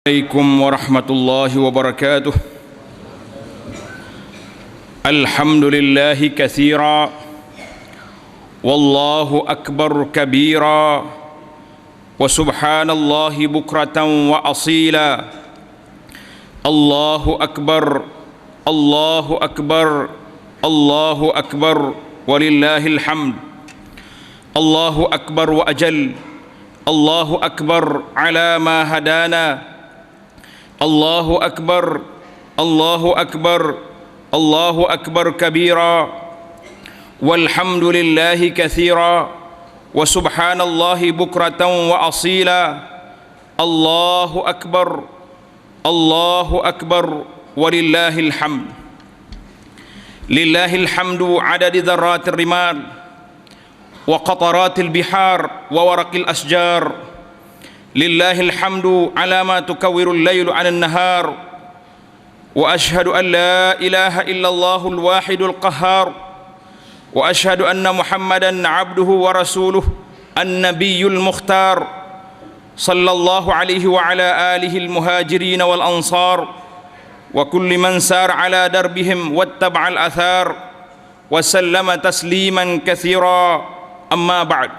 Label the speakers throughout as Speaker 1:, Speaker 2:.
Speaker 1: عليكم ورحمة الله وبركاته. الحمد لله كثيرا والله أكبر كبيرا وسبحان الله بكرة وأصيلا. الله أكبر الله أكبر الله أكبر ولله الحمد. الله أكبر وأجل. الله أكبر على ما هدانا. الله أكبر الله أكبر الله أكبر كبيرا والحمد لله كثيرا وسبحان الله بكرة وأصيلا. الله أكبر الله أكبر ولله الحمد. لله الحمد عدد ذرات الرمال وقطرات البحار وورق الأشجار. لله الحمد على ما تكور الليل عن النهار. وأشهد أن لا إله إلا الله الواحد القهار. وأشهد أن محمدا عبده ورسوله النبي المختار صلى الله عليه وعلى آله المهاجرين والأنصار وكل من سار على دربهم واتبع الأثار وسلم تسليما كثيرا. أما بعد،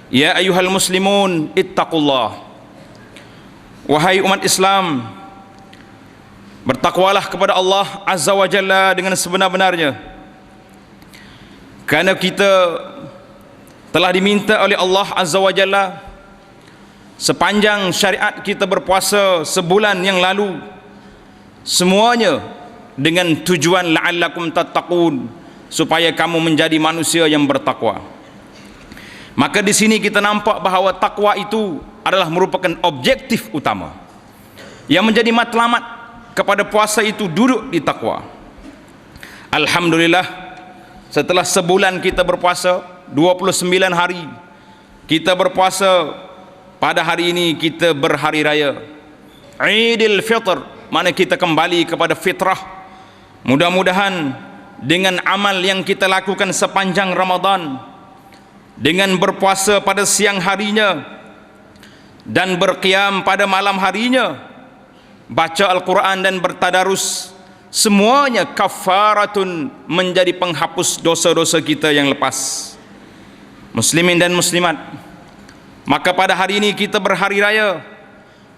Speaker 1: ya ayyuhal muslimun ittaqullah. Wahai umat Islam, bertakwalah kepada Allah Azza wa Jalla dengan sebenar-benarnya, kerana kita telah diminta oleh Allah Azza wa Jalla sepanjang syariat kita berpuasa sebulan yang lalu, semuanya dengan tujuan la'allakum tattaqun, supaya kamu menjadi manusia yang bertakwa. Maka di sini kita nampak bahawa takwa itu adalah merupakan objektif utama. Yang menjadi matlamat kepada puasa itu duduk di takwa. Alhamdulillah, setelah sebulan kita berpuasa, 29 hari kita berpuasa, pada hari ini kita berhari raya Idul Fitr, mana kita kembali kepada fitrah. Mudah-mudahan dengan amal yang kita lakukan sepanjang Ramadan, dengan berpuasa pada siang harinya dan berqiyam pada malam harinya, baca Al-Quran dan bertadarus, semuanya kafaratun, menjadi penghapus dosa-dosa kita yang lepas. Muslimin dan muslimat, maka pada hari ini kita berhari raya,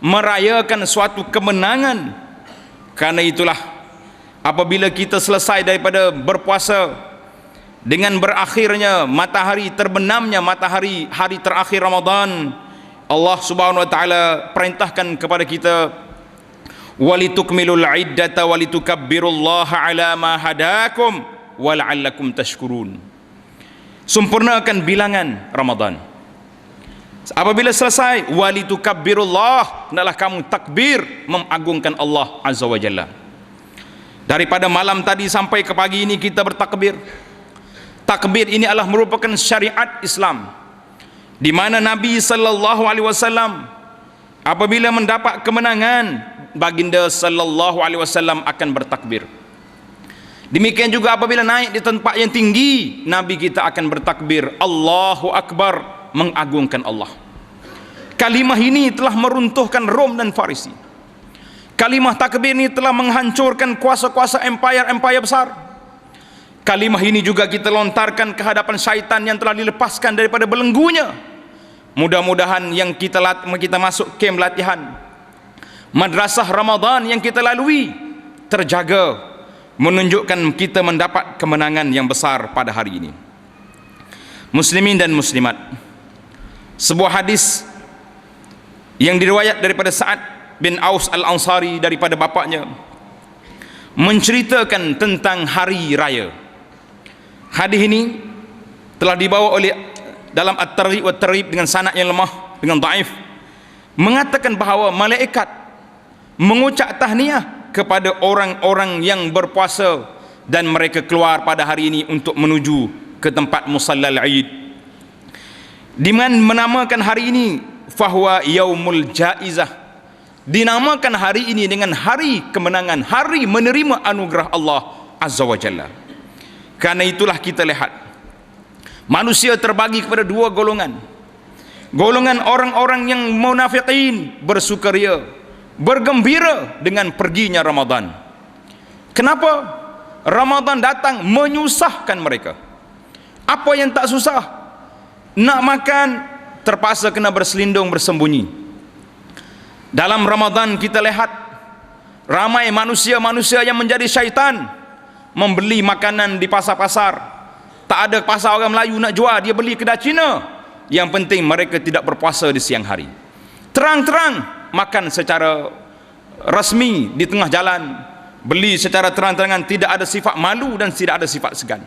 Speaker 1: merayakan suatu kemenangan. Karena itulah apabila kita selesai daripada berpuasa, dengan berakhirnya matahari, terbenamnya matahari hari terakhir Ramadan, Allah Subhanahu wa taala perintahkan kepada kita, walitukmilul iddata walitukabbirullaha ala ma hadakum wala'allakum tashkurun. Sempurnakan bilangan Ramadan. Apabila selesai, walitukabbirullah, hendaklah kamu takbir mengagungkan Allah Azza wa Jalla. Daripada malam tadi sampai ke pagi ini kita bertakbir. Takbir ini adalah merupakan syariat Islam, di mana Nabi sallallahu alaihi wasallam apabila mendapat kemenangan, baginda sallallahu alaihi wasallam akan bertakbir. Demikian juga apabila naik di tempat yang tinggi, Nabi kita akan bertakbir Allahu Akbar, mengagungkan Allah. Kalimah ini telah meruntuhkan Rom dan Farisi. Kalimah takbir ini telah menghancurkan kuasa-kuasa empire besar. Kalimah ini juga kita lontarkan ke hadapan syaitan yang telah dilepaskan daripada belenggunya. Mudah-mudahan yang kita masuk kem latihan madrasah Ramadan yang kita lalui terjaga, menunjukkan kita mendapat kemenangan yang besar pada hari ini. Muslimin dan muslimat, sebuah hadis yang diriwayat daripada Sa'ad bin Aus al-Ansari daripada bapaknya menceritakan tentang hari raya. Hadis ini telah dibawa oleh dalam At-Targhib wa At-Tarhib dengan sanad yang lemah, dengan dhaif, mengatakan bahawa malaikat mengucap tahniah kepada orang-orang yang berpuasa dan mereka keluar pada hari ini untuk menuju ke tempat musallal Aid, di mana menamakan hari ini fahuwa yaumul jaizah, dinamakan hari ini dengan hari kemenangan, hari menerima anugerah Allah Azza wa Jalla. Karena itulah kita lihat manusia terbagi kepada dua golongan. Golongan orang-orang yang munafiqin, bersukaria, bergembira dengan perginya Ramadan. Kenapa? Ramadan datang menyusahkan mereka. Apa yang tak susah? Nak makan, terpaksa kena berselindung bersembunyi. Dalam Ramadan kita lihat ramai manusia-manusia yang menjadi syaitan, membeli makanan di pasar-pasar. Tak ada pasar orang Melayu nak jual, dia beli kedai Cina. Yang penting mereka tidak berpuasa di siang hari. Terang-terang makan secara rasmi di tengah jalan, beli secara terang-terangan, tidak ada sifat malu dan tidak ada sifat segan.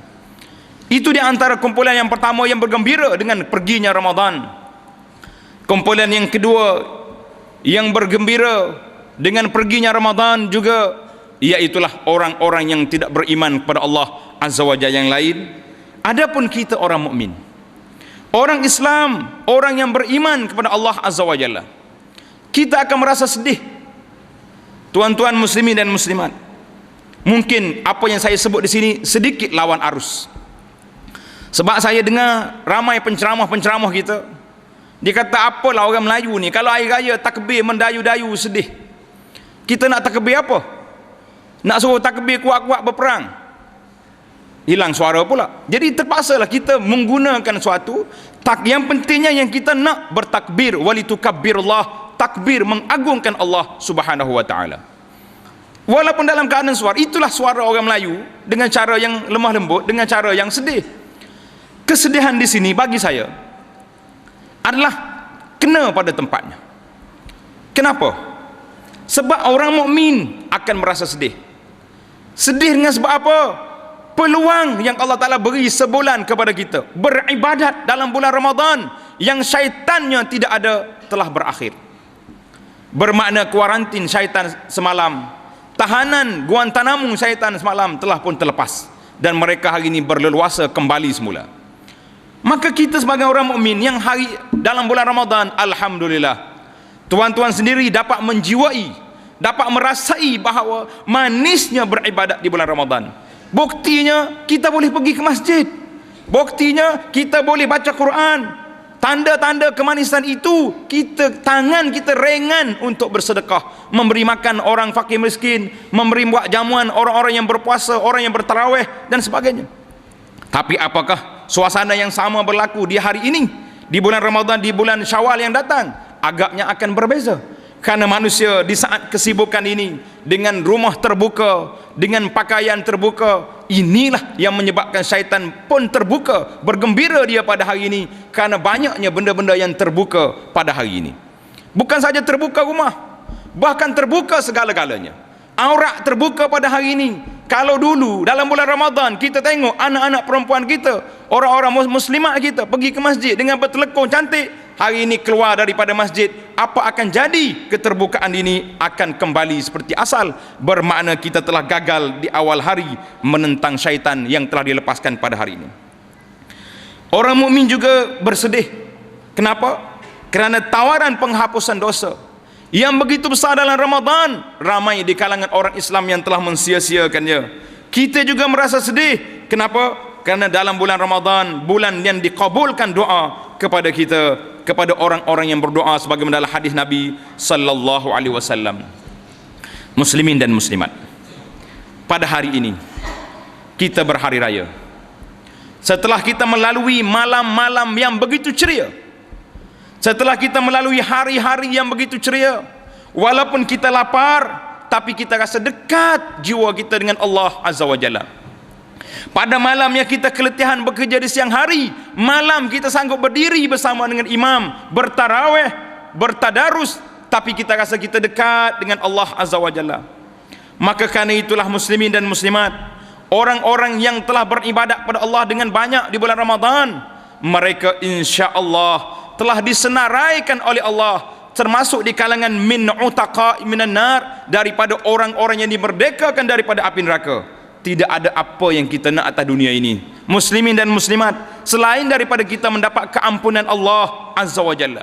Speaker 1: Itu di antara kumpulan yang pertama yang bergembira dengan perginya Ramadan. Kumpulan yang kedua yang bergembira dengan perginya Ramadan juga, iaitulah orang-orang yang tidak beriman kepada Allah Azza wa Jalla yang lain. Adapun kita orang mukmin, orang Islam, orang yang beriman kepada Allah Azza wa Jalla, kita akan merasa sedih. Tuan-tuan muslimin dan muslimat, mungkin apa yang saya sebut di sini sedikit lawan arus. Sebab saya dengar ramai penceramah-penceramah kita, dia kata apalah orang Melayu ni, kalau hari raya takbir mendayu-dayu sedih. Kita nak takbir apa? Nak suruh takbir kuat-kuat berperang, hilang suara pula. Jadi terpaksalah kita menggunakan suatu yang pentingnya yang kita nak bertakbir, walitukabbirullah, takbir mengagungkan Allah Subhanahu wa taala. Walaupun dalam keadaan suara, itulah suara orang Melayu dengan cara yang lemah lembut, dengan cara yang sedih. Kesedihan di sini bagi saya adalah kena pada tempatnya. Kenapa? Sebab orang mukmin akan merasa sedih. Sedih dengan sebab apa? Peluang yang Allah Ta'ala beri sebulan kepada kita beribadat dalam bulan Ramadan yang syaitannya tidak ada telah berakhir. Bermakna kuarantin syaitan semalam, tahanan Guantanamo syaitan semalam telah pun terlepas, dan mereka hari ini berleluasa kembali semula. Maka kita sebagai orang mukmin yang hari dalam bulan Ramadan, alhamdulillah, tuan-tuan sendiri dapat menjiwai, dapat merasai bahawa manisnya beribadat di bulan Ramadan. Buktinya kita boleh pergi ke masjid, buktinya kita boleh baca Quran. Tanda-tanda kemanisan itu, tangan kita ringan untuk bersedekah, memberi makan orang fakir miskin, memberi buat jamuan orang-orang yang berpuasa, orang yang bertarawih dan sebagainya. Tapi apakah suasana yang sama berlaku di hari ini, di bulan Ramadan, di bulan Syawal yang datang? Agaknya akan berbeza. Karena manusia di saat kesibukan ini, dengan rumah terbuka, dengan pakaian terbuka, inilah yang menyebabkan syaitan pun terbuka, bergembira dia pada hari ini, karena banyaknya benda-benda yang terbuka pada hari ini. Bukan saja terbuka rumah, bahkan terbuka segala-galanya. Aurat terbuka pada hari ini. Kalau dulu dalam bulan Ramadan kita tengok anak-anak perempuan kita, orang-orang muslimat kita pergi ke masjid dengan bertelekung cantik, hari ini keluar daripada masjid, apa akan jadi? Keterbukaan ini akan kembali seperti asal. Bermakna kita telah gagal di awal hari menentang syaitan yang telah dilepaskan pada hari ini. Orang mukmin juga bersedih. Kenapa? Kerana tawaran penghapusan dosa yang begitu besar dalam Ramadan, ramai di kalangan orang Islam yang telah mensia-siakannya. Kita juga merasa sedih. Kenapa? Kerana dalam bulan Ramadan, bulan yang dikabulkan doa kepada kita, kepada orang-orang yang berdoa sebagaimana dalam hadis Nabi sallallahu alaihi wasallam. Muslimin dan muslimat, pada hari ini kita berhari raya. Setelah kita melalui malam-malam yang begitu ceria, setelah kita melalui hari-hari yang begitu ceria, walaupun kita lapar, tapi kita rasa dekat jiwa kita dengan Allah Azza wa Jalla. Pada malam yang kita keletihan bekerja di siang hari, malam kita sanggup berdiri bersama dengan imam, bertarawih, bertadarus, tapi kita rasa kita dekat dengan Allah Azza wa Jalla. Maka kerana itulah muslimin dan muslimat, orang-orang yang telah beribadat pada Allah dengan banyak di bulan Ramadan, mereka insya-Allah telah disenaraikan oleh Allah, termasuk di kalangan min utaqa minan nar, daripada orang-orang yang dimerdekakan daripada api neraka. Tidak ada apa yang kita nak atas dunia ini, muslimin dan muslimat, selain daripada kita mendapat keampunan Allah Azza wa Jalla.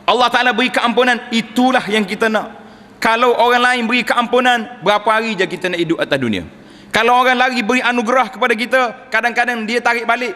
Speaker 1: Allah Ta'ala beri keampunan, itulah yang kita nak. Kalau orang lain beri keampunan, berapa hari je kita nak hidup atas dunia? Kalau orang lagi beri anugerah kepada kita, kadang-kadang dia tarik balik.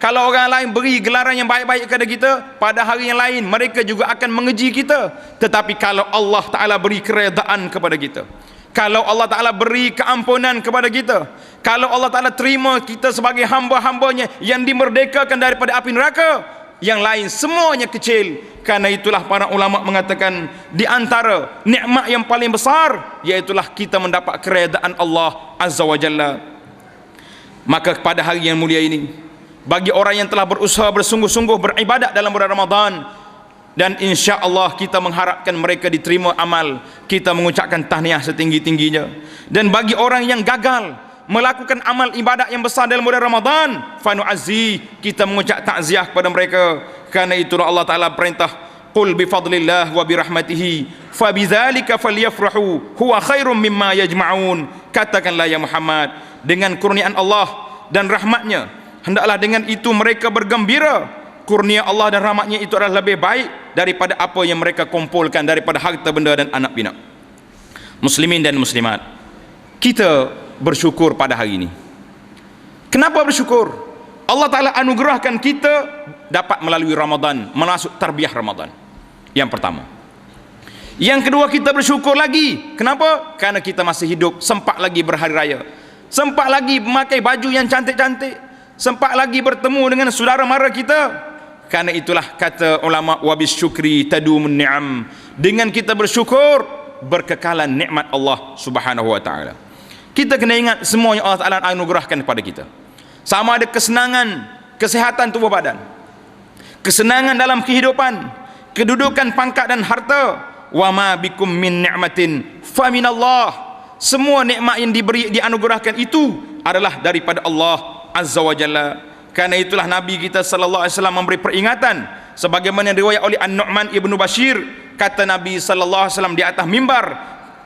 Speaker 1: Kalau orang lain beri gelaran yang baik-baik kepada kita, pada hari yang lain mereka juga akan mengeji kita. Tetapi kalau Allah Ta'ala beri keredaan kepada kita, kalau Allah Ta'ala beri keampunan kepada kita, kalau Allah Ta'ala terima kita sebagai hamba-hambanya yang dimerdekakan daripada api neraka, yang lain semuanya kecil. Karena itulah para ulama mengatakan, di antara nikmat yang paling besar iaitulah kita mendapat keredaan Allah Azza wa Jalla. Maka pada hari yang mulia ini, bagi orang yang telah berusaha bersungguh-sungguh beribadat dalam bulan Ramadan, dan insya Allah kita mengharapkan mereka diterima amal, kita mengucapkan tahniah setinggi-tingginya. Dan bagi orang yang gagal melakukan amal ibadat yang besar dalam bulan Ramadan, fanu'azzi, kita mengucap takziah kepada mereka. Karena itulah Allah Ta'ala perintah, qul bifadlillah wa birahmatihi fabidzalika falyafrahu huwa khairum mimma yajma'un. Katakanlah ya Muhammad, dengan kurniaan Allah dan rahmatnya hendaklah dengan itu mereka bergembira. Kurnia Allah dan rahmatnya itu adalah lebih baik daripada apa yang mereka kumpulkan daripada harta benda dan anak pinak. Muslimin dan muslimat, kita bersyukur pada hari ini. Kenapa bersyukur? Allah Ta'ala anugerahkan kita dapat melalui Ramadan, masuk tarbiyah Ramadan. Yang pertama. Yang kedua, kita bersyukur lagi. Kenapa? Karena kita masih hidup, sempat lagi berhari raya, sempat lagi memakai baju yang cantik-cantik, sempat lagi bertemu dengan saudara mara kita. Karena itulah kata ulama, wabis syukri tadumun ni'am, dengan kita bersyukur berkekalan nikmat Allah Subhanahu wa taala. Kita kena ingat semua yang Allah Taala anugerahkan kepada kita, sama ada kesenangan, kesehatan tubuh badan, kesenangan dalam kehidupan, kedudukan, pangkat dan harta. Wa ma bikum min ni'matin fa minallah. Semua nikmat yang diberi, dianugerahkan itu adalah daripada Allah Azza wa Jalla. Karena itulah Nabi kita sallallahu alaihi wasallam memberi peringatan, sebagaimana riwayat oleh An-Nu'man ibnu Bashir. Kata Nabi sallallahu alaihi wasallam di atas mimbar,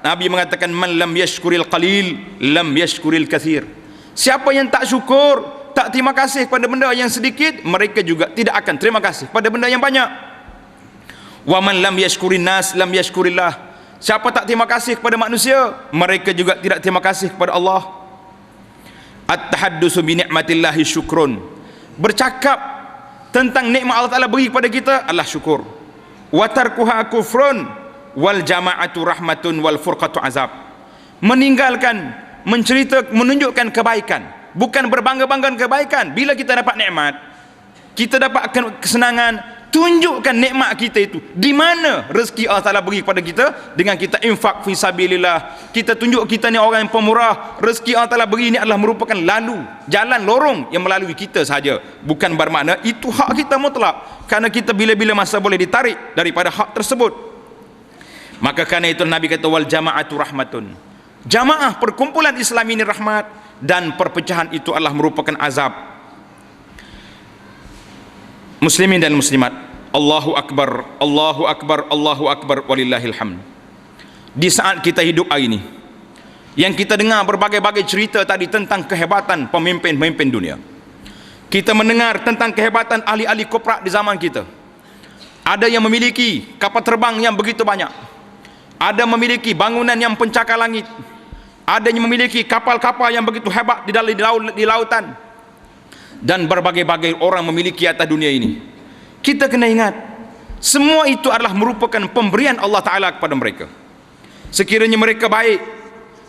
Speaker 1: Nabi mengatakan, man lam yashkuril qalil lam yashkuril kathir. Siapa yang tak syukur, tak terima kasih pada benda yang sedikit, mereka juga tidak akan terima kasih pada benda yang banyak. Wa man lam yashkurin nas lam yashkurillah. Siapa tak terima kasih kepada manusia, mereka juga tidak terima kasih kepada Allah. At-tahaddusu bi ni'matillahi syukrun. Bercakap tentang nikmat Allah Ta'ala beri kepada kita adalah syukur. Wa tarkuha kufrun wal jama'atu rahmatun wal furqatu azab. Meninggalkan, mencerita, menunjukkan kebaikan, bukan berbangga-banggakan kebaikan. Bila kita dapat nikmat, kita dapatkan kesenangan, tunjukkan nikmat kita itu. Di mana rezeki Allah Ta'ala beri kepada kita, dengan kita infak fi sabilillah. Kita tunjuk kita ni orang yang pemurah. Rezeki Allah Ta'ala beri ini adalah merupakan lalu, jalan lorong yang melalui kita saja, bukan bermakna itu hak kita mutlak. Karena kita bila-bila masa boleh ditarik daripada hak tersebut. Maka karena itu Nabi kata, wal jama'atu rahmatun. Jamaah, perkumpulan Islam ini rahmat, dan perpecahan itu adalah merupakan azab. Muslimin dan muslimat, Allahu Akbar, Allahu Akbar, Allahu Akbar, walillahil hamd. Di saat kita hidup hari ini, yang kita dengar berbagai-bagai cerita tadi tentang kehebatan pemimpin-pemimpin dunia, kita mendengar tentang kehebatan ahli-ahli koprak di zaman kita. Ada yang memiliki kapal terbang yang begitu banyak, ada memiliki bangunan yang pencakar langit, ada yang memiliki kapal-kapal yang begitu hebat di lautan, dan berbagai-bagai orang memiliki atas dunia ini. Kita kena ingat, semua itu adalah merupakan pemberian Allah Ta'ala kepada mereka. Sekiranya mereka baik,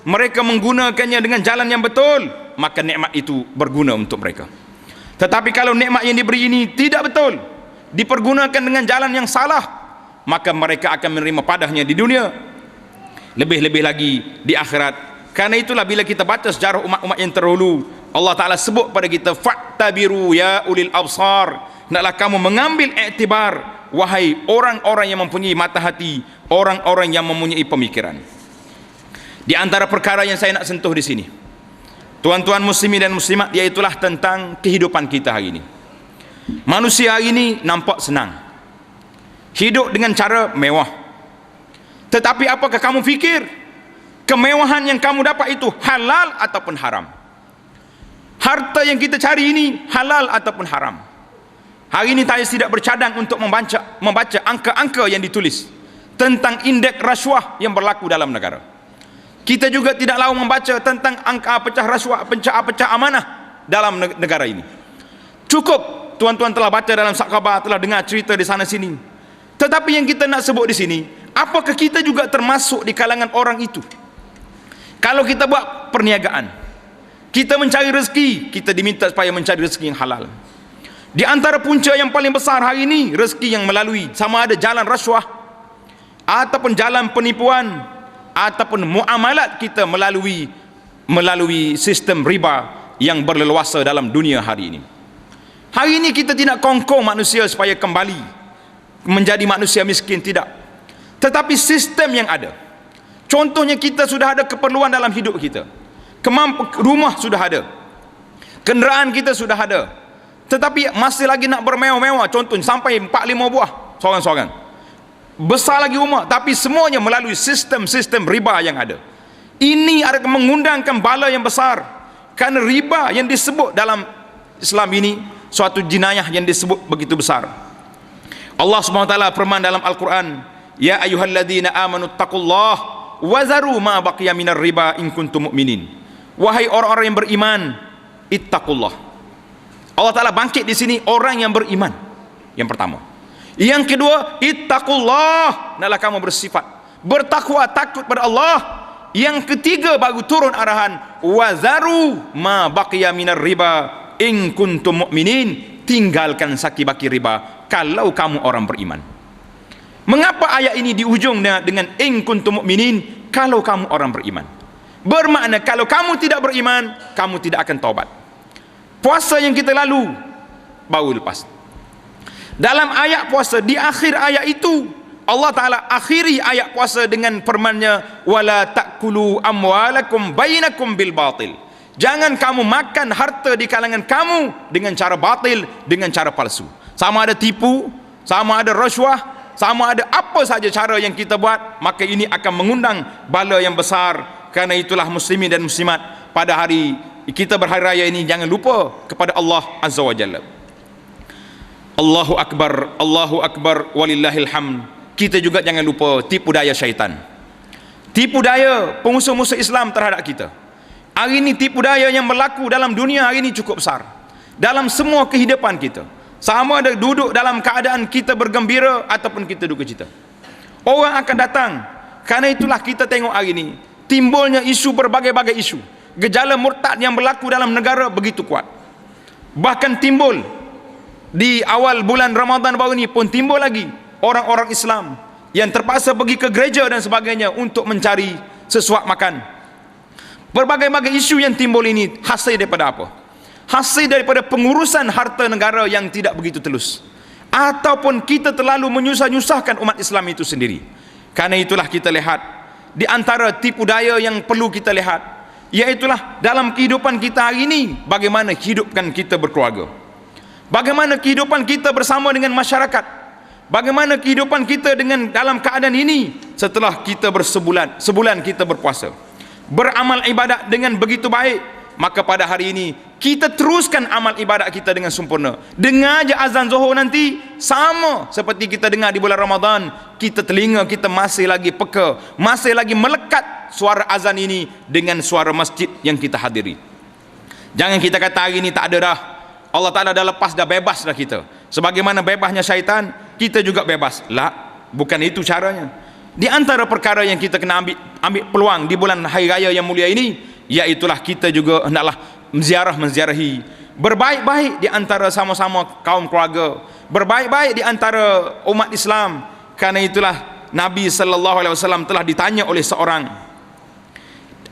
Speaker 1: mereka menggunakannya dengan jalan yang betul, maka nikmat itu berguna untuk mereka. Tetapi kalau nikmat yang diberi ini tidak betul, dipergunakan dengan jalan yang salah, maka mereka akan menerima padahnya di dunia, lebih-lebih lagi di akhirat. Karena itulah bila kita baca sejarah umat-umat yang terdahulu, Allah Ta'ala sebut pada kita, fa'tabiru ya ulil absar. Hendaklah kamu mengambil iktibar, wahai orang-orang yang mempunyai mata hati, orang-orang yang mempunyai pemikiran. Di antara perkara yang saya nak sentuh di sini, tuan-tuan muslimin dan muslimat, iaitulah tentang kehidupan kita hari ini. Manusia hari ini nampak senang, hidup dengan cara mewah. Tetapi apakah kamu fikir kemewahan yang kamu dapat itu halal ataupun haram? Harta yang kita cari ini halal ataupun haram? Hari ini saya tidak bercadang untuk membaca angka-angka yang ditulis tentang indeks rasuah yang berlaku dalam negara. Kita juga tidak lalu membaca tentang angka pecah rasuah, pecah amanah dalam negara ini. Cukup tuan-tuan telah baca dalam khabar, telah dengar cerita di sana sini. Tetapi yang kita nak sebut di sini, apakah kita juga termasuk di kalangan orang itu? Kalau kita buat perniagaan, kita mencari rezeki, kita diminta supaya mencari rezeki yang halal. Di antara punca yang paling besar hari ini, rezeki yang melalui sama ada jalan rasuah ataupun jalan penipuan ataupun muamalat kita melalui sistem riba yang berleluasa dalam dunia hari ini. Hari ini kita tidak kongkong manusia supaya kembali menjadi manusia miskin, tidak. Tetapi sistem yang ada. Contohnya, kita sudah ada keperluan dalam hidup kita. Rumah sudah ada. Kenderaan kita sudah ada. Tetapi masih lagi nak bermewah-mewah. Contohnya sampai 4-5 buah seorang-seorang. Besar lagi rumah, tapi semuanya melalui sistem-sistem riba yang ada. Ini akan mengundangkan bala yang besar. Kerana riba yang disebut dalam Islam ini suatu jenayah yang disebut begitu besar. Allah SWT firman dalam Al-Quran, ya ayyuhalladzina amanu taqullah wazaru ma baqiya minar riba in kuntum mu'minin. Wahai orang-orang yang beriman, ittaqullah. Allah Ta'ala bangkit di sini orang yang beriman, yang pertama. Yang kedua, ittaqullah, hendaklah kamu bersifat bertakwa, takut pada Allah. Yang ketiga baru turun arahan, wazaru ma baqiya minar riba in kuntum mu'minin, tinggalkan saki-baki riba kalau kamu orang beriman. Mengapa ayat ini di ujung dengan in kuntum mu'minin, kalau kamu orang beriman? Bermakna kalau kamu tidak beriman, kamu tidak akan taubat. Puasa yang kita lalu baru lepas. Dalam ayat puasa, di akhir ayat itu Allah Ta'ala akhiri ayat puasa dengan firman-Nya, wala ta'kulu amwalakum bainakum bil batil. Jangan kamu makan harta di kalangan kamu dengan cara batil, dengan cara palsu. Sama ada tipu, sama ada rasuah, sama ada apa saja cara yang kita buat, maka ini akan mengundang bala yang besar. Karena itulah muslimin dan muslimat, pada hari kita berhari raya ini jangan lupa kepada Allah Azza wa Jalla. Allahu Akbar, walillahil hamd. Kita juga jangan lupa tipu daya syaitan, tipu daya pengusaha-pengusaha Islam terhadap kita. Hari ini tipu daya yang berlaku dalam dunia hari ini cukup besar. Dalam semua kehidupan kita, sama ada duduk dalam keadaan kita bergembira ataupun kita duka cita, orang akan datang. Karena itulah kita tengok hari ini timbulnya isu, berbagai-bagai isu. Gejala murtad yang berlaku dalam negara begitu kuat. Bahkan timbul di awal bulan Ramadan baru ini pun timbul lagi orang-orang Islam yang terpaksa pergi ke gereja dan sebagainya untuk mencari sesuap makan. Berbagai-bagai isu yang timbul ini hasil daripada apa? Hasil daripada pengurusan harta negara yang tidak begitu telus, ataupun kita terlalu menyusah-nyusahkan umat Islam itu sendiri. Karena itulah kita lihat di antara tipu daya yang perlu kita lihat, iaitulah dalam kehidupan kita hari ini, bagaimana hidupkan kita berkeluarga, bagaimana kehidupan kita bersama dengan masyarakat, bagaimana kehidupan kita dengan dalam keadaan ini setelah kita sebulan kita berpuasa, beramal ibadat dengan begitu baik. Maka pada hari ini kita teruskan amal ibadat kita dengan sempurna. Dengar je azan Zuhur nanti, sama seperti kita dengar di bulan Ramadan, kita telinga kita masih lagi peka, masih lagi melekat suara azan ini dengan suara masjid yang kita hadiri. Jangan kita kata hari ini tak ada dah, Allah Ta'ala dah lepas, dah bebas dah kita. Sebagaimana bebasnya syaitan, kita juga bebas. Lah, bukan itu caranya. Di antara perkara yang kita kena ambil peluang di bulan hari raya yang mulia ini, iaitulah kita juga hendaklah menziarahi, berbaik-baik di antara sama-sama kaum keluarga, berbaik-baik di antara umat Islam. Karena itulah Nabi sallallahu alaihi wasallam telah ditanya oleh seorang,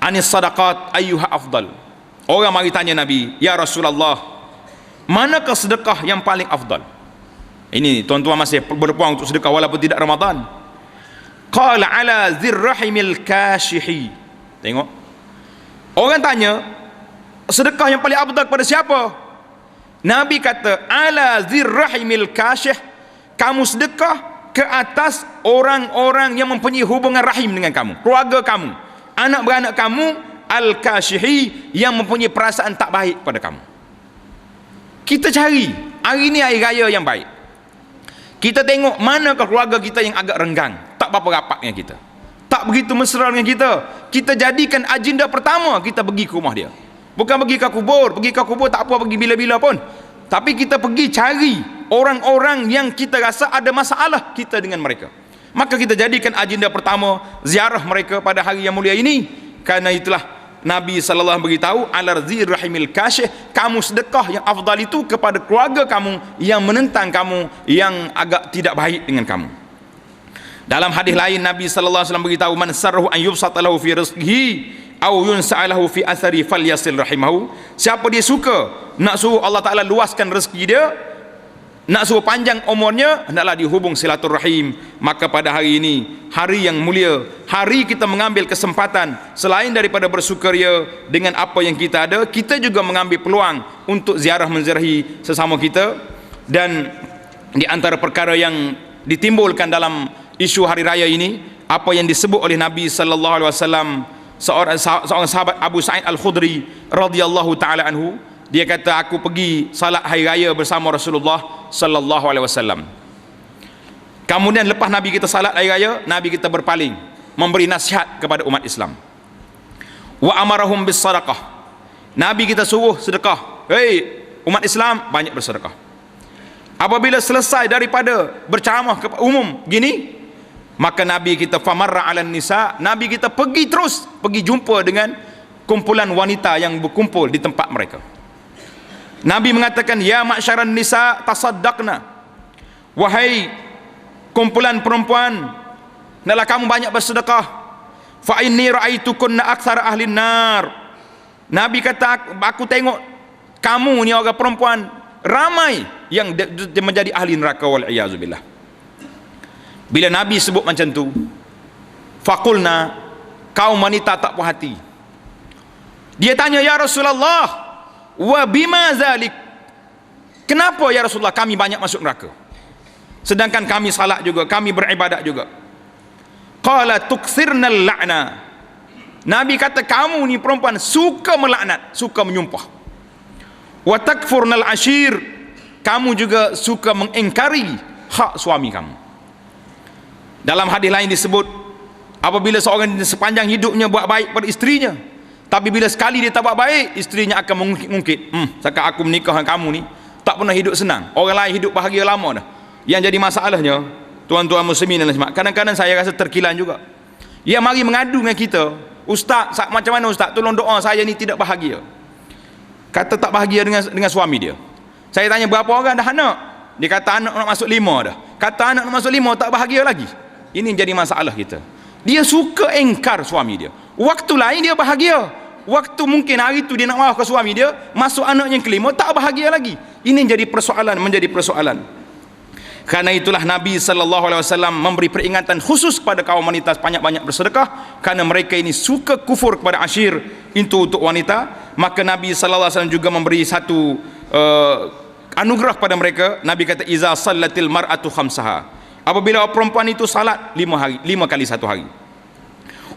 Speaker 1: anis sadaqat ayyuha afdal. Orang mari tanya Nabi, ya Rasulullah, manakah sedekah yang paling afdal? Ini tuan-tuan masih berpeluang untuk sedekah walaupun tidak Ramadan. Qala ala zirrahimil kashihi. Tengok, orang tanya sedekah yang paling afdal kepada siapa? Nabi kata, ala zirrahimil kashih, kamu sedekah ke atas orang-orang yang mempunyai hubungan rahim dengan kamu, keluarga kamu, anak beranak kamu, al-kashihi, yang mempunyai perasaan tak baik pada kamu. Kita cari hari ini hari raya yang baik, kita tengok manakah keluarga kita yang agak renggang, tak berapa rapatnya kita, tak begitu mesra dengan kita. Kita jadikan agenda pertama kita pergi ke rumah dia, bukan pergi ke kubur. Pergi ke kubur tak apa, pergi bila-bila pun, tapi kita pergi cari orang-orang yang kita rasa ada masalah kita dengan mereka, maka kita jadikan agenda pertama ziarah mereka pada hari yang mulia ini. Karena itulah Nabi sallallahu alaihi wasallam beritahu, alarzi rahimil kasyih, kamu sedekah yang afdal itu kepada keluarga kamu yang menentang kamu, yang agak tidak baik dengan kamu. Dalam hadis lain Nabi sallallahu alaihi wasallam beritahu, man sarruhu an yubsata lahu fi rizqihi aw yunsa'alahu fi athari falyasil rahimahu. Siapa dia suka nak suruh Allah Taala luaskan rezeki dia, nak suruh panjang umurnya, hendaklah dihubung silaturahim. Maka pada hari ini, hari yang mulia, hari kita mengambil kesempatan selain daripada bersukaria dengan apa yang kita ada, kita juga mengambil peluang untuk ziarah menziarahi sesama kita. Dan di antara perkara yang ditimbulkan dalam isu hari raya ini, apa yang disebut oleh Nabi sallallahu alaihi wasallam, seorang sahabat Abu Sa'id Al-Khudri radhiyallahu taala anhu, dia kata, aku pergi salat hari raya bersama Rasulullah sallallahu alaihi wasallam. Kemudian lepas Nabi kita salat hari raya, Nabi kita berpaling memberi nasihat kepada umat Islam. Wa amarahum bis sadaqah. Nabi kita suruh sedekah. Hei umat Islam, banyak bersedekah. Apabila selesai daripada berceramah kepada umum gini, maka Nabi kita famarra 'alan nisa, Nabi kita pergi terus pergi jumpa dengan kumpulan wanita yang berkumpul di tempat mereka. Nabi mengatakan, ya ma'syaran nisa tasaddaqna, wahai kumpulan perempuan, hendaklah kamu banyak bersedekah. Fa inni ra'aitukunna aktsara ahli nar. Nabi kata, aku tengok kamu ni orang perempuan ramai yang menjadi ahli neraka, wal iyazubillah. Bila Nabi sebut macam tu, faqulna, kaum wanita tak puas hati. Dia tanya, ya Rasulullah, wa bima zalik, kenapa ya Rasulullah kami banyak masuk neraka, sedangkan kami salat juga, kami beribadat juga. Qala tukthirnal la'na. Nabi kata, kamu ni perempuan suka melaknat, suka menyumpah. Wa takfurnal ashir, kamu juga suka mengingkari hak suami kamu. Dalam hadis lain disebut, apabila seorang sepanjang hidupnya buat baik pada isterinya, tapi bila sekali dia tak buat baik, isterinya akan mengungkit, setakat aku menikah dengan kamu ni tak pernah hidup senang, orang lain hidup bahagia lama dah. Yang jadi masalahnya, tuan-tuan muslimin dan muslimat, kadang-kadang saya rasa terkilan juga. Dia mari mengadu dengan kita, ustaz, macam mana ustaz, tolong doa saya ni tidak bahagia. Kata tak bahagia dengan suami dia. Saya tanya, berapa orang dah anak? Dia kata anak nak masuk 5 dah. Kata anak nak masuk 5 tak bahagia lagi. Ini jadi masalah kita. Dia suka engkar suami dia. Waktu lain dia bahagia, waktu mungkin hari tu dia nak marah ke suami dia, masuk anak yang kelima tak bahagia lagi. Ini menjadi persoalan. Karena itulah Nabi sallallahu alaihi wasallam memberi peringatan khusus kepada kaum wanita banyak-banyak bersedekah, kerana mereka ini suka kufur kepada ashir itu untuk wanita. Maka Nabi sallallahu alaihi wasallam juga memberi satu anugerah kepada mereka. Nabi kata, iza sallatil mar'atu khamsaha, apabila perempuan itu salat 5 kali satu hari.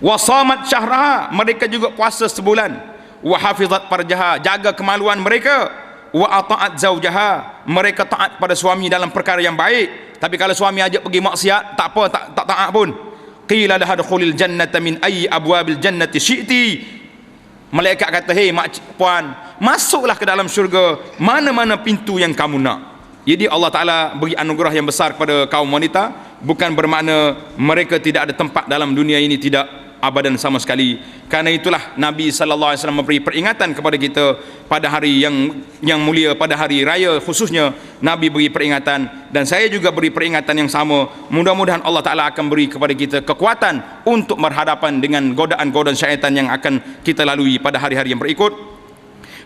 Speaker 1: Wa samat syahraha, mereka juga puasa sebulan. Wa hafizat farjaha, jaga kemaluan mereka. Wa ata'at zaujaha, mereka taat pada suami dalam perkara yang baik. Tapi kalau suami ajak pergi maksiat, tak apa, tak taat pun. Qila laha dukhulil jannata min ayyi abwabil jannati syi'ti. Malaikat kata, hei mak puan, masuklah ke dalam syurga mana-mana pintu yang kamu nak. Jadi Allah Ta'ala beri anugerah yang besar kepada kaum wanita, bukan bermakna mereka tidak ada tempat dalam dunia ini, tidak, abadan sama sekali. Karena itulah Nabi sallallahu alaihi wasallam memberi peringatan kepada kita pada hari yang mulia, pada hari raya khususnya. Nabi beri peringatan, dan saya juga beri peringatan yang sama. Mudah-mudahan Allah Ta'ala akan beri kepada kita kekuatan untuk berhadapan dengan godaan-godaan syaitan yang akan kita lalui pada hari-hari yang berikut.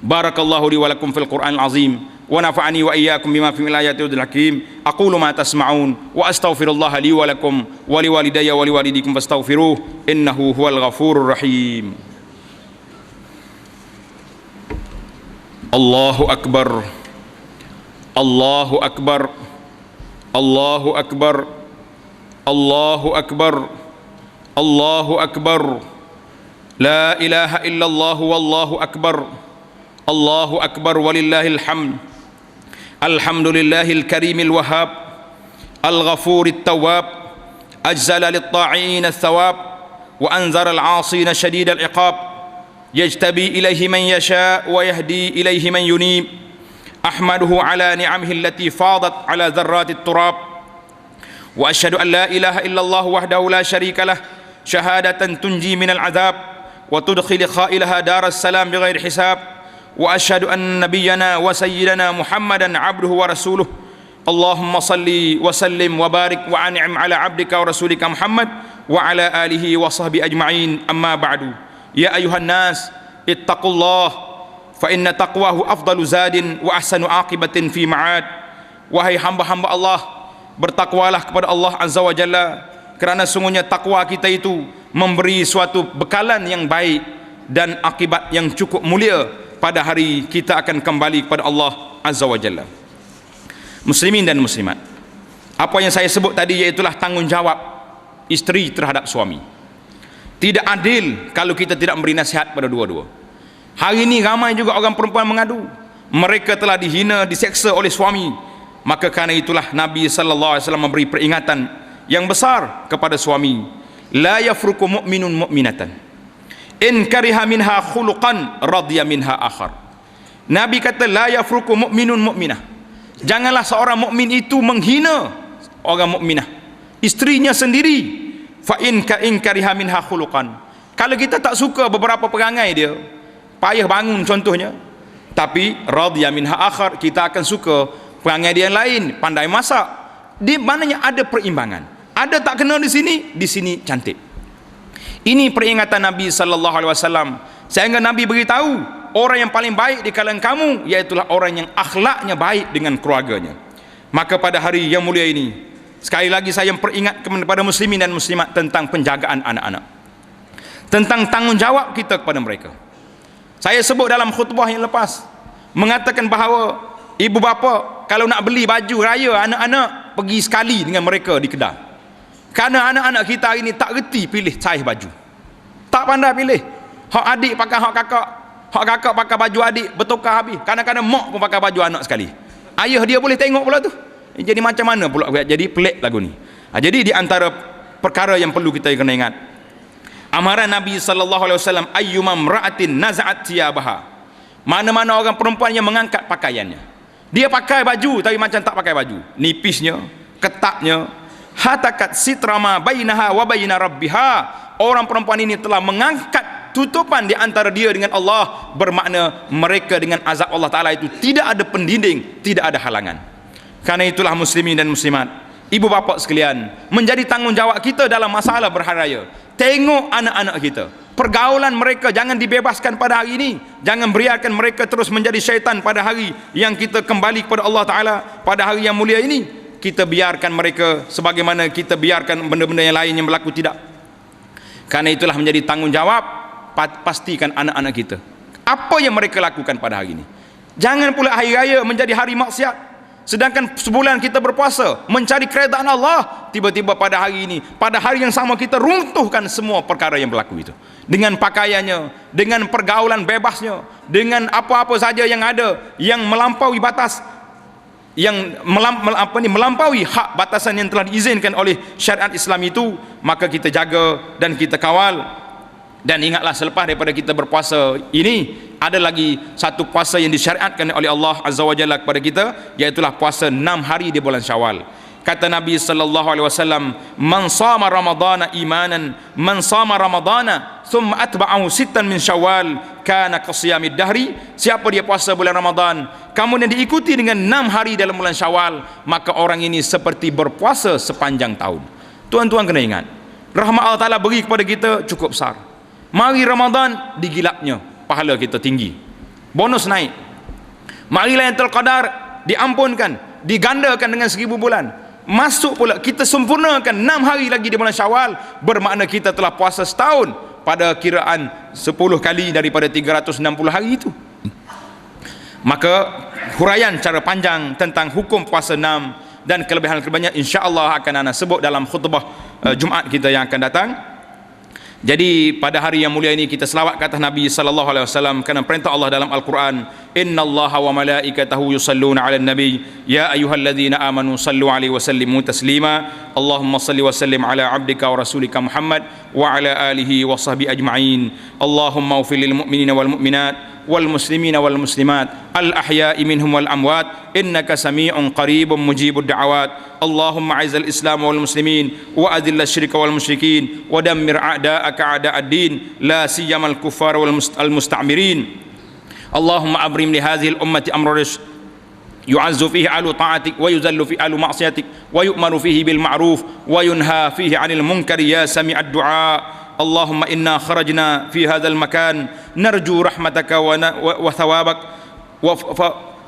Speaker 1: Barakallahu li wa lakum fil Qur'anil azim, wa nafa'ani wa iyyakum bima fi ayati wal hakim. Aqulu ma tasma'un wa astaghfirullah li wa lakum wa li walidayya wa li walidikum fastaghfiruh, innahu huwal ghafurur rahim. Allahu akbar, Allahu akbar, Allahu akbar, Allahu akbar, Allahu akbar. La ilaha illallah wallahu akbar. Allahu akbar walillahil hamd. Alhamdulillahil karimil wahhab, al-ghafurit tawwab, ajzala lit-ta'in ath-thawab, wa anzara al-'asina shadidal iqab, yajtabi ilayhi man yasha wa yahdi ilayhi man yunib. أحمده على نعمه التي فاضت على ذرات التراب وأشهد أن لا إله إلا الله وحده لا شريك له شهادة تنجي من العذاب وتدخل خائلها دار السلام بغير حساب وأشهد أن نبينا وسيدنا محمدا عبده ورسوله اللهم صل وسلم وبارك وأنعم على عبدك ورسولك محمد وعلى آله وصحبه أجمعين أما بعد يا أيها الناس اتقوا الله فإن تقواه أفضل زاد وأحسن عاقبة في معاد. Wahai hamba-hamba Allah, bertakwalah kepada Allah Azza wa Jalla, kerana sungguhnya takwa kita itu memberi suatu bekalan yang baik dan akibat yang cukup mulia pada hari kita akan kembali kepada Allah Azza wa Jalla. Muslimin dan muslimat, apa yang saya sebut tadi iaitulah tanggungjawab isteri terhadap suami. Tidak adil kalau kita tidak memberi nasihat pada dua-dua. Hari ini ramai juga orang perempuan mengadu, mereka telah dihina, diseksa oleh suami. Maka kerana itulah Nabi sallallahu alaihi wasallam memberi peringatan yang besar kepada suami. La yafruku mu'minun mu'minatan in kariha minha khuluqan radiya minha akhar. Nabi kata la yafruku mu'minun mu'minah. Janganlah seorang mukmin itu menghina orang mukminah, isterinya sendiri. Fa in kariha minha khuluqan. Kalau kita tak suka beberapa perangai dia, payah bangun contohnya, tapi radiya minha akhar, kita akan suka perangai dia yang lain, pandai masak. Di mananya ada perimbangan. Ada tak kena di sini cantik. Ini peringatan Nabi sallallahu alaihi wasallam. Sehingga Nabi beritahu, orang yang paling baik di kalangan kamu iaitulah orang yang akhlaknya baik dengan keluarganya. Maka pada hari yang mulia ini, sekali lagi saya peringat kepada muslimin dan muslimat tentang penjagaan anak-anak, tentang tanggungjawab kita kepada mereka. Saya sebut dalam khutbah yang lepas, mengatakan bahawa ibu bapa kalau nak beli baju raya anak-anak, pergi sekali dengan mereka di kedai. Kerana anak-anak kita hari ini tak reti pilih saiz baju, tak pandai pilih. Hak adik pakai hak kakak, hak kakak pakai baju adik, bertukar habis. Kadang-kadang mak pun pakai baju anak sekali. Ayah dia boleh tengok pula tu. Jadi macam mana pula, jadi pelik lagu ni. Jadi di antara perkara yang perlu kita kena ingat, amaran Nabi sallallahu alaihi wasallam, ayyuma imra'atin naza'at thiyabaha, mana-mana orang perempuan yang mengangkat pakaiannya, dia pakai baju tapi macam tak pakai baju, nipisnya, ketatnya, hatakat sitrama bainaha wa baina rabbiha, orang perempuan ini telah mengangkat tutupan di antara dia dengan Allah, bermakna mereka dengan azab Allah Ta'ala itu tidak ada pendinding, tidak ada halangan. Karena itulah muslimin dan muslimat, ibu bapa sekalian, menjadi tanggungjawab kita dalam masalah berhari raya. Tengok anak-anak kita, pergaulan mereka jangan dibebaskan pada hari ini. Jangan biarkan mereka terus menjadi syaitan pada hari yang kita kembali kepada Allah Ta'ala, pada hari yang mulia ini. Kita biarkan mereka sebagaimana kita biarkan benda-benda yang lain yang berlaku, tidak. Karena itulah menjadi tanggungjawab, pastikan anak-anak kita apa yang mereka lakukan pada hari ini. Jangan pula hari raya menjadi hari maksiat, sedangkan sebulan kita berpuasa mencari keredaan Allah, tiba-tiba pada hari ini, pada hari yang sama kita runtuhkan semua perkara yang berlaku itu, dengan pakaiannya, dengan pergaulan bebasnya, dengan apa-apa saja yang ada yang melampaui batas, yang melampaui hak batasan yang telah diizinkan oleh syariat Islam itu. Maka kita jaga dan kita kawal. Dan ingatlah, selepas daripada kita berpuasa ini, ada lagi satu puasa yang disyariatkan oleh Allah Azza wa Jalla kepada kita, iaitulah puasa 6 hari di bulan Syawal. Kata Nabi sallallahu alaihi wasallam, man sama ramadhana imanan, man sama ramadhana thumma atba'ahu sittan min Syawal kana qasiyamid dahri. Siapa dia puasa bulan Ramadan kemudian diikuti dengan 6 hari dalam bulan Syawal, maka orang ini seperti berpuasa sepanjang tahun. Tuan-tuan kena ingat, rahmat Allah Ta'ala beri kepada kita cukup besar. Mari Ramadan, digilapnya pahala kita tinggi, bonus naik. Mari Lailatul Qadar, diampunkan, digandakan dengan 1000 bulan. Masuk pula, kita sempurnakan 6 hari lagi di bulan Syawal, bermakna kita telah puasa setahun pada kiraan 10 kali daripada 360 hari itu. Maka huraian cara panjang tentang hukum puasa 6 dan kelebihan-kelebihannya insya-Allah akan ana sebut dalam khutbah Jumaat kita yang akan datang. Jadi pada hari yang mulia ini kita selawat ke atas Nabi sallallahu alaihi wasallam, kerana perintah Allah dalam Al-Quran, innallaha wa malaikatahu yusalluna 'alan nabi ya ayyuhalladzina amanu sallu 'alaihi wa sallimu taslima. Allahumma salli wa sallim ala 'abdika wa rasulika Muhammad wa ala alihi wa sahbihi ajma'in. Allahumma ighfir lil mu'minina wal mu'minat والمسلمين والمسلمات الأحياء منهم والأموات إنك سميع قريب مجيب الدعوات اللهم أعز الإسلام والمسلمين وأذل الشرك والمشركين ودمر أعداءك أعداء الدين لا سيما الكفار والمستعمرين اللهم أبرم لهذه الأمة أمر رشد يعز فيه أهل طاعتك ويذل فيه أهل معصيتك ويؤمر فيه بالمعروف وينهى فيه عن المنكر يا سميع الدعاء اللهم إنا خرجنا في هذا المكان نرجو رحمتك وثوابك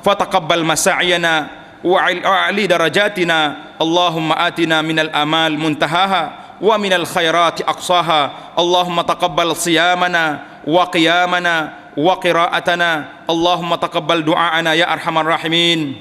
Speaker 1: فتقبل مساعينا وعلي درجاتنا اللهم آتنا من الآمال منتهاها ومن الخيرات أقصاها اللهم تقبل صيامنا وقيامنا وقراءتنا اللهم تقبل دعاءنا يا أرحم الراحمين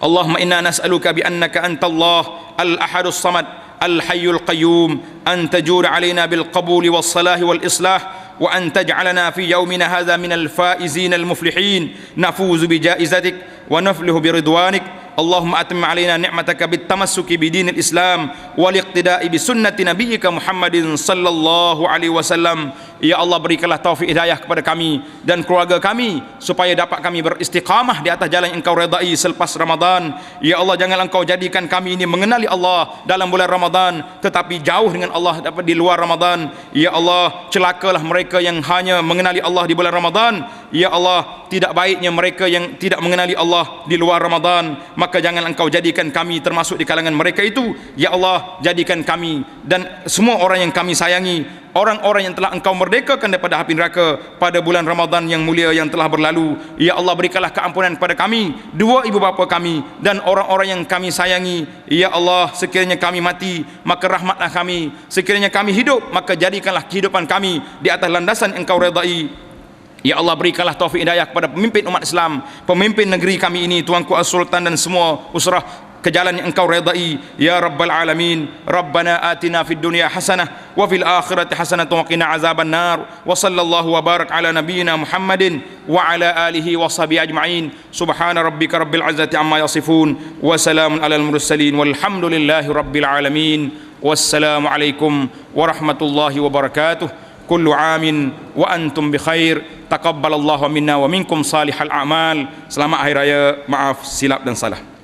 Speaker 1: اللهم إنا نسألك بأنك أنت الله الأحد الصمد الحي القيوم أن تجور علينا بالقبول والصلاح والإصلاح وأن تجعلنا في يومنا هذا من الفائزين المفلحين نفوز بجائزتك ونفلح برضوانك اللهم أتم علينا نعمتك بالتمسك بدين الإسلام والاقتداء بسنة نبيك محمد صلى الله عليه وسلم Ya Allah, berikanlah taufik hidayah kepada kami dan keluarga kami supaya dapat kami beristiqamah di atas jalan yang Engkau redai selepas Ramadan. Ya Allah, janganlah Engkau jadikan kami ini mengenali Allah dalam bulan Ramadan tetapi jauh dengan Allah dapat di luar Ramadan. Ya Allah, celakalah mereka yang hanya mengenali Allah di bulan Ramadan. Ya Allah, tidak baiknya mereka yang tidak mengenali Allah di luar Ramadan. Maka janganlah Engkau jadikan kami termasuk di kalangan mereka itu. Ya Allah, jadikan kami dan semua orang yang kami sayangi, orang-orang yang telah Engkau merdekakan daripada api neraka pada bulan Ramadan yang mulia yang telah berlalu. Ya Allah, berikanlah keampunan kepada kami, dua ibu bapa kami dan orang-orang yang kami sayangi. Ya Allah, sekiranya kami mati maka rahmatlah kami, sekiranya kami hidup maka jadikanlah kehidupan kami di atas landasan Engkau redai. Ya Allah, berikanlah taufik hidayah kepada pemimpin umat Islam, pemimpin negeri kami ini, Tuanku As-Sultan dan semua usrah ke jalan yang Engkau redai ya Rabbal Alamin. Rabbana atina fid dunya hasanah wa fil akhirati hasanah wa qina azaban nar wa sallallahu wa barak ala nabiyyina Muhammadin wa ala alihi wa sahbihi ajma'in. Subhana rabbika rabbil izzati amma yasifun wa salamun alal mursalin walhamdulillahi rabbil alamin. Wassalamu alaikum warahmatullahi wabarakatuh. Kullu amin wa antum bi khair. Taqabbalallahu minna wa minkum salihal a'mal. Selamat hari raya, maaf silap dan salah.